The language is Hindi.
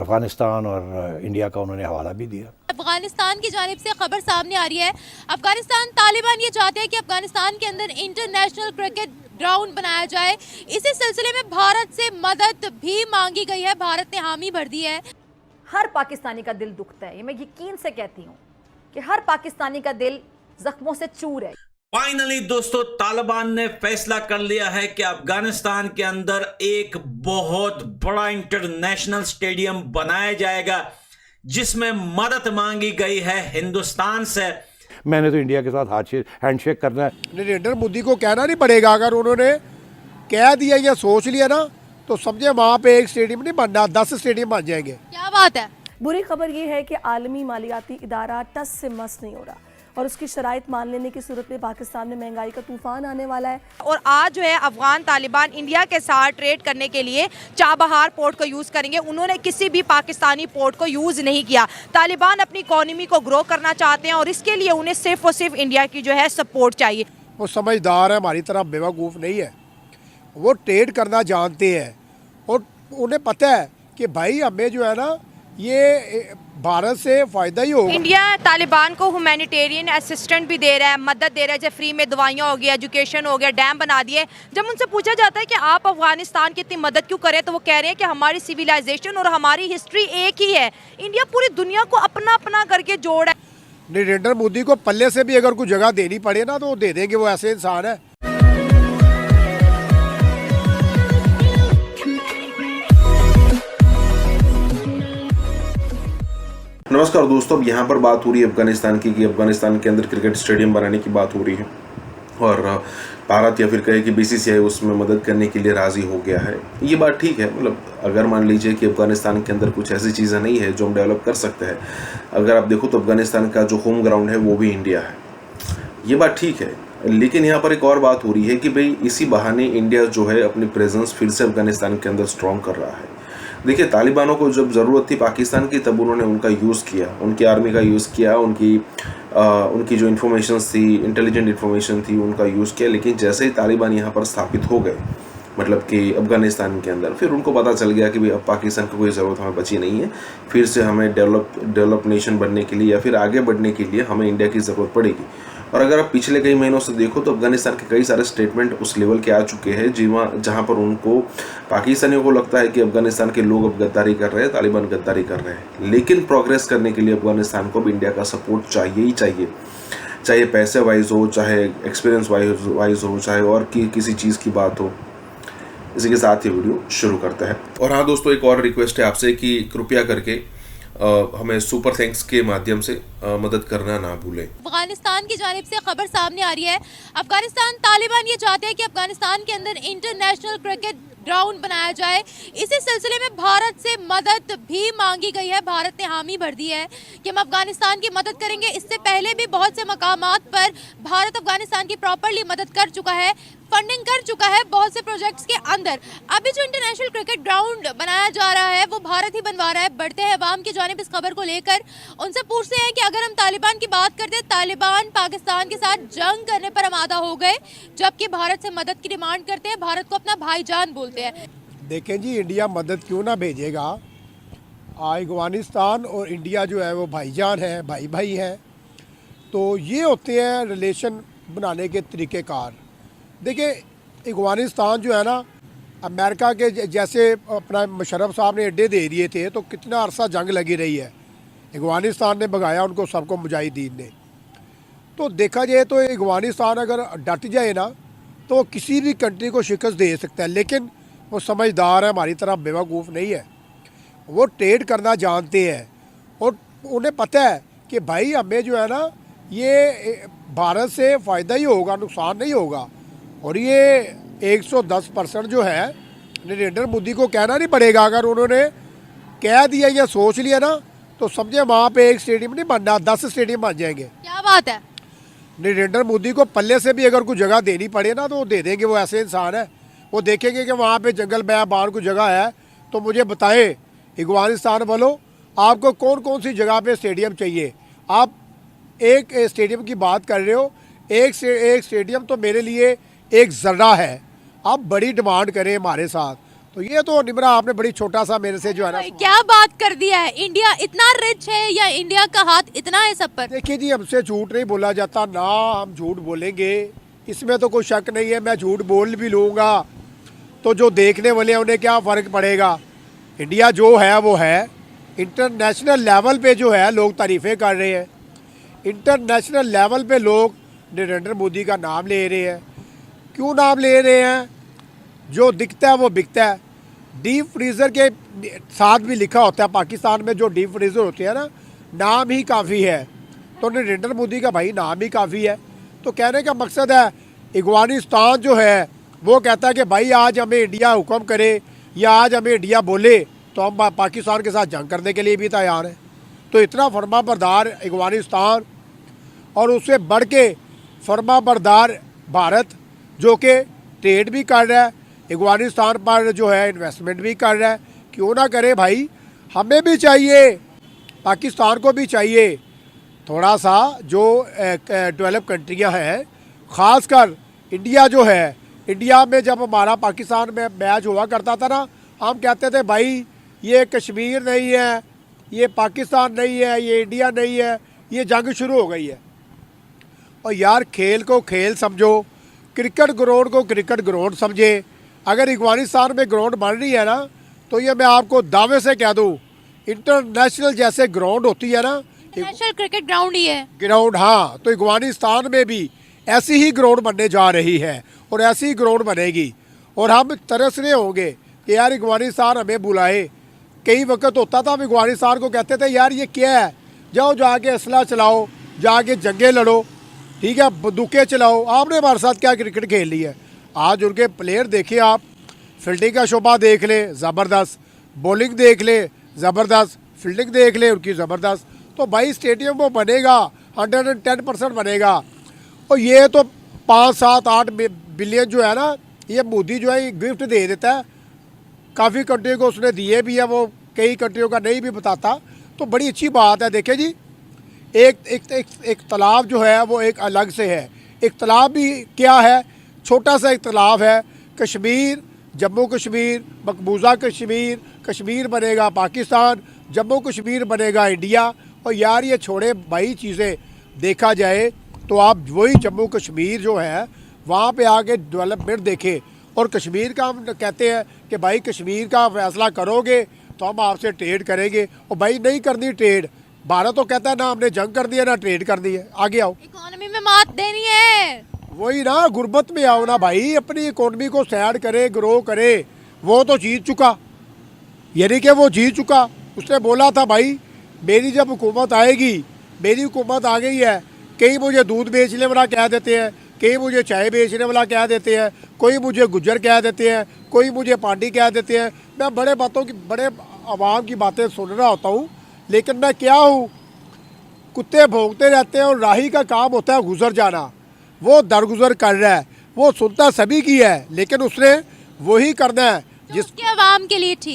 अफगानिस्तान और इंडिया का उन्होंने हवाला भी दिया। अफगानिस्तान की जानिब से खबर सामने आ रही है। अफगानिस्तान तालिबान ये चाहते हैं कि अफगानिस्तान के अंदर इंटरनेशनल क्रिकेट ग्राउंड बनाया जाए। इसी सिलसिले में भारत से मदद भी मांगी गई है, भारत ने हामी भर दी है। हर पाकिस्तानी का दिल दुखता है, ये मैं यकीन से कहती हूँ कि हर पाकिस्तानी का दिल जख्मों से चूर है। फाइनली दोस्तों, तालिबान ने फैसला कर लिया है कि अफगानिस्तान के अंदर एक बहुत बड़ा इंटरनेशनल स्टेडियम बनाया जाएगा, जिसमें मदद मांगी गई है हिंदुस्तान से। मैंने तो इंडिया के साथ हैंडशेक करना है। नरेंद्र मोदी को कहना नहीं पड़ेगा, अगर उन्होंने कह दिया या सोच लिया ना तो समझे वहाँ पे एक स्टेडियम नहीं बनना, 10 स्टेडियम बन जाएंगे। क्या बात है। बुरी खबर ये है कि आलमी मालियाती इदारा टस से मस नहीं हो रहा और उसकी शराइत मान लेने की सूरत में पाकिस्तान में महंगाई का तूफान आने वाला है। और आज जो है अफगान तालिबान इंडिया के साथ ट्रेड करने के लिए चाबहार पोर्ट को यूज़ करेंगे। उन्होंने किसी भी पाकिस्तानी पोर्ट को यूज़ नहीं किया। तालिबान अपनी इकोनॉमी को ग्रो करना चाहते हैं और इसके लिए उन्हें सिर्फ और सिर्फ इंडिया की जो है सपोर्ट चाहिए। वो समझदार है, हमारी तरह बेवकूफ़ नहीं है, वो ट्रेड करना जानते हैं और उन्हें पता है कि भाई हमें जो है ना ये भारत से फ़ायदा ही होगा। इंडिया तालिबान को ह्यूमैनिटेरियन असिस्टेंट भी दे रहा है, मदद दे रहा है, जैसे फ्री में दवाइयाँ हो गया, एजुकेशन हो गया, डैम बना दिए। जब उनसे पूछा जाता है कि आप अफगानिस्तान की इतनी मदद क्यों करें, तो वो कह रहे हैं कि हमारी सिविलाइजेशन और हमारी हिस्ट्री एक ही है। इंडिया पूरी दुनिया को अपना अपना करके जोड़ है। नरेंद्र मोदी को पल्ले से भी अगर कोई जगह देनी पड़े ना तो वो दे देंगे, वो ऐसे इंसान है। नमस्कार दोस्तों, अब यहाँ पर बात हो रही है अफगानिस्तान की कि अफगानिस्तान के अंदर क्रिकेट स्टेडियम बनाने की बात हो रही है और भारत या फिर कहे कि बीसीसीआई उसमें मदद करने के लिए राज़ी हो गया है। ये बात ठीक है, मतलब अगर मान लीजिए कि अफगानिस्तान के अंदर कुछ ऐसी चीज़ें नहीं है जो हम डेवलप कर सकते हैं। अगर आप देखो तो अफगानिस्तान का जो होम ग्राउंड है वो भी इंडिया है, ये बात ठीक है। लेकिन यहाँ पर एक और बात हो रही है कि भाई इसी बहाने इंडिया जो है अपनी प्रेजेंस फिर से अफगानिस्तान के अंदर स्ट्रॉन्ग कर रहा है। देखिए, तालिबानों को जब ज़रूरत थी पाकिस्तान की तब उन्होंने उनका यूज़ किया, उनकी आर्मी का यूज़ किया, उनकी जो इन्फॉर्मेशन थी, इंटेलिजेंट इन्फॉर्मेशन थी, उनका यूज़ किया। लेकिन जैसे ही तालिबान यहाँ पर स्थापित हो गए, मतलब कि अफगानिस्तान के अंदर, फिर उनको पता चल गया कि भाई अब पाकिस्तान की कोई ज़रूरत हमें बची नहीं है। फिर से हमें डेवलप नेशन बनने के लिए या फिर आगे बढ़ने के लिए हमें इंडिया की ज़रूरत पड़ेगी। और अगर आप पिछले कई महीनों से देखो तो अफगानिस्तान के कई सारे स्टेटमेंट उस लेवल के आ चुके हैं जहाँ पर उनको पाकिस्तानियों को लगता है कि अफगानिस्तान के लोग अब गद्दारी कर रहे हैं, तालिबान गद्दारी कर रहे हैं। लेकिन प्रोग्रेस करने के लिए अफगानिस्तान को भी इंडिया का सपोर्ट चाहिए ही चाहिए, चाहे पैसे वाइज हो, चाहे एक्सपीरियंस वाइज हो, चाहे और किसी चीज़ की बात हो। इसी के साथ ये वीडियो शुरू करते हैं। और हाँ दोस्तों, एक और रिक्वेस्ट है आपसे कि कृपया करके हमें सुपर थैंक्स के माध्यम से मदद करना ना भूलें। अफगानिस्तान की जानिब से खबर सामने आ रही है। अफगानिस्तान तालिबान ये चाहते हैं कि अफगानिस्तान के अंदर इंटरनेशनल क्रिकेट ग्राउंड बनाया जाए। इसी सिलसिले में भारत से मदद भी मांगी गई है, भारत ने हामी भर दी है कि हम अफगानिस्तान की मदद करेंगे। इससे पहले भी बहुत से मकामात पर भारत अफगानिस्तान की प्रॉपरली मदद कर चुका है, फंडिंग कर चुका है बहुत से प्रोजेक्ट्स के अंदर। अभी जो इंटरनेशनल क्रिकेट ग्राउंड बनाया जा रहा है वो भारत ही बनवा रहा है। बढ़ते हैं अवाम की जानिब इस खबर को लेकर, उनसे पूछते हैं कि अगर हम तालिबान की बात करते हैं, तालिबान पाकिस्तान के साथ जंग करने पर आमादा हो गए, जबकि भारत से मदद की डिमांड करते हैं, भारत को अपना भाईजान बोलते हैं। देखें जी, इंडिया मदद क्यों ना भेजेगा। अफगानिस्तान और इंडिया जो है वो भाईजान है, भाई भाई है। तो ये होते हैं रिलेशन बनाने के तरीक़ेकार। देखिए, अफगानिस्तान जो है ना, अमेरिका के जैसे अपना मुशर्रफ साहब ने अड्डे दे दिए थे तो कितना अरसा जंग लगी रही है। अफगानिस्तान ने भगाया उनको सबको, मुजाहिदीन ने। तो देखा जाए तो अफगानिस्तान अगर डट जाए ना तो किसी भी कंट्री को शिकस्त दे सकता है। लेकिन वो समझदार है, हमारी तरह बेवकूफ़ नहीं है, वो ट्रेड करना जानते हैं और उन्हें पता है कि भाई हमें जो है ना ये भारत से फ़ायदा ही होगा, नुकसान नहीं होगा। और ये 110% जो है नरेंद्र मोदी को कहना नहीं पड़ेगा, अगर उन्होंने कह दिया या सोच लिया ना तो समझे वहाँ पे एक स्टेडियम नहीं बनना, 10 स्टेडियम बन जाएंगे। क्या बात है। नरेंद्र मोदी को पल्ले से भी अगर कोई जगह देनी पड़े ना तो वो दे देंगे, वो ऐसे इंसान है। वो देखेंगे कि वहाँ पे जंगल बयाबान को जगह है तो मुझे बताएं अफगानिस्तान वालों, आपको कौन कौन सी जगह पे स्टेडियम चाहिए। आप एक स्टेडियम की बात कर रहे हो, एक स्टेडियम तो मेरे लिए एक ज़र्रा है। आप बड़ी डिमांड करें हमारे साथ, तो ये तो निमरा आपने बड़ी छोटा सा मेरे से जो है ना क्या बात कर दिया है, इंडिया इतना रिच है या इंडिया का हाथ इतना है सब पर? देखिए जी, हमसे झूठ नहीं बोला जाता ना, हम झूठ बोलेंगे, इसमें तो कोई शक नहीं है। मैं झूठ बोल भी लूँगा तो जो देखने वाले हैं उन्हें क्या फ़र्क पड़ेगा। इंडिया जो है वो है, इंटरनेशनल लेवल पे जो है लोग तारीफ़ें कर रहे हैं, इंटरनेशनल लेवल पे लोग नरेंद्र मोदी का नाम ले रहे हैं। क्यों नाम ले रहे हैं? जो दिखता है वो बिकता है। डीप फ्रीज़र के साथ भी लिखा होता है, पाकिस्तान में जो डीप फ्रीज़र होते हैं ना, नाम ही काफ़ी है। तो नरेंद्र मोदी का भाई नाम ही काफ़ी है। तो कहने का मकसद है, अफगानिस्तान जो है वो कहता है कि भाई आज हमें इंडिया हुक्म करे या आज हमें इंडिया बोले तो हम पाकिस्तान के साथ जंग करने के लिए भी तैयार हैं। तो इतना फरमाबरदार अफगानिस्तान और उससे बढ़ के फरमाबरदार भारत जो कि ट्रेड भी कर रहा है, अफगानिस्तान पर जो है इन्वेस्टमेंट भी कर रहा है। क्यों ना करे भाई, हमें भी चाहिए, पाकिस्तान को भी चाहिए थोड़ा सा। जो डेवलप कंट्रियां हैं, ख़ासकर इंडिया जो है, इंडिया में जब हमारा पाकिस्तान में मैच हुआ करता था ना, हम कहते थे भाई ये कश्मीर नहीं है, ये पाकिस्तान नहीं है, ये इंडिया नहीं है, ये जंग शुरू हो गई है। और यार खेल को खेल समझो, क्रिकेट ग्राउंड को क्रिकेट ग्राउंड समझे। अगर अफगानिस्तान में ग्राउंड बन रही है ना, तो ये मैं आपको दावे से कह दूँ, इंटरनेशनल जैसे ग्राउंड होती है ना, नेशनल क्रिकेट ग्राउंड ही है ग्राउंड, हाँ, तो अफगानिस्तान में भी ऐसी ही ग्राउंड बनने जा रही है और ऐसी ही ग्राउंड बनेगी। और हम तरस रहे होंगे कि यार अफगानिस्तान हमें बुलाए। कई वक्त होता था हम अफगानिस्तान को कहते थे यार ये क्या है, जाओ जाके असला चलाओ, जाके जंगें लड़ो, ठीक है, बंदूकें चलाओ। आपने हमारे साथ क्या क्रिकेट खेल ली है? आज उनके प्लेयर देखिए आप, फील्डिंग का शोबा देख ले ज़बरदस्त, बॉलिंग देख ले ज़बरदस्त, फील्डिंग देख ले उनकी ज़बरदस्त। तो भाई स्टेडियम वो बनेगा, 110% बनेगा। और ये तो 5, 7, 8 बिलियन जो है ना, ये मोदी जो है गिफ्ट दे देता है। काफ़ी कंट्रियों को उसने दिए भी है, वो कई कंट्रियों का नहीं भी बताता। तो बड़ी अच्छी बात है। देखिए जी, एक तालाब जो है वो एक अलग से है। एक तालाब भी क्या है, छोटा सा एक तालाब है। कश्मीर, जम्मू कश्मीर, मकबूजा कश्मीर, कश्मीर बनेगा पाकिस्तान, जम्मू कश्मीर बनेगा इंडिया। और यार ये छोड़े भाई चीज़ें, देखा जाए तो आप वही जम्मू कश्मीर जो है वहाँ पे आके डेवलपमेंट देखें। और कश्मीर का हम कहते हैं कि भाई कश्मीर का फैसला करोगे तो हम आपसे ट्रेड करेंगे। और भाई नहीं करनी ट्रेड, भारत तो कहता है ना हमने जंग कर दिया ना ट्रेड कर दी है, आगे आओ। इकोनॉमी में मात देनी है, वही ना, गुर्बत में आओ ना भाई, अपनी इकोनॉमी को सैड करे, ग्रो करे। वो तो जीत चुका, यानी कि वो जीत चुका। उसने बोला था भाई मेरी जब हुकूमत आएगी, मेरी हुकूमत आ गई है। कई मुझे दूध बेचने वाला कह देते हैं, कई मुझे चाय बेचने वाला कह देते हैं, कोई मुझे गुज्जर कह देते हैं, कोई मुझे पांडी कह देते हैं। मैं बड़े आवाम की बातें सुन रहा होता हूँ, लेकिन मैं क्या हूँ, कुत्ते भौंकते रहते हैं और राही का काम होता है गुजर जाना। वो दरगुजर कर रहा है, वो सुनता सभी की है, लेकिन उसने वही करना है जिसके आवाम के लिए ठीक